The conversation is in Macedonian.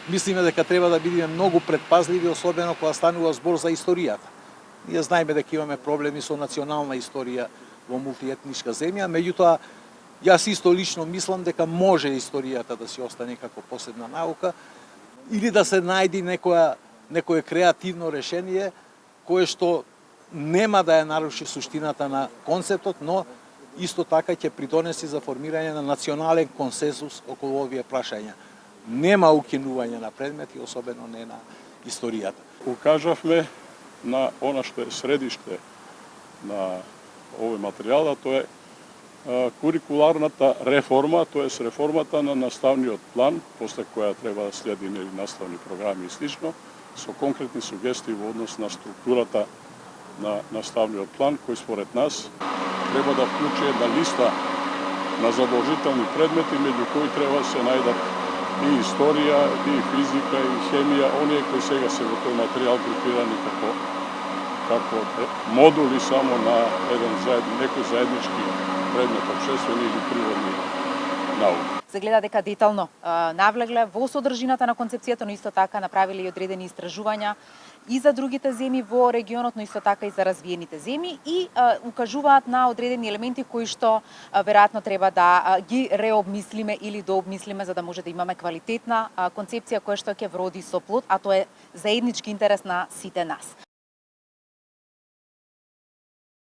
Мислиме дека треба да бидеме многу предпазливи, особено кога станува збор за историјата. Ние знаеме дека имаме проблеми со национална историја во мултиетничка земја, меѓутоа јас исто лично мислам дека може историјата да си остане како посебна наука или да се најди некое креативно решение кое што нема да ја наруши суштината на концептот, но исто така ќе придонеси за формирање на национален консенсус околу овие прашања. Нема укинување на предмети, особено не на историјата. Укажавме на она што е средиште на овој материјал, а тоа е курикуларната реформа, тоа е реформата на наставниот план, после која треба да следи наставни програми и слично, со конкретни сугестии во однос на структурата на наставниот план, кој според нас треба да вклучи една листа на задолжителни предмети, меѓу кои треба да се најдат и историја, и физика, и хемија, оние кои сега се во тој материјал групирани како модули само на некој заеднички предмет, општествени или природни науки. Се гледа дека детално навлегле во содржината на концепцијата, но исто така направиле и одредени истражувања и за другите земји во регионот, но исто така и за развиените земји и укажуваат на одредени елементи кои што веројатно треба да ги реобмислиме или дообмислиме за да може да имаме квалитетна концепција која што ќе вроди со плод, а тоа е заеднички интерес на сите нас.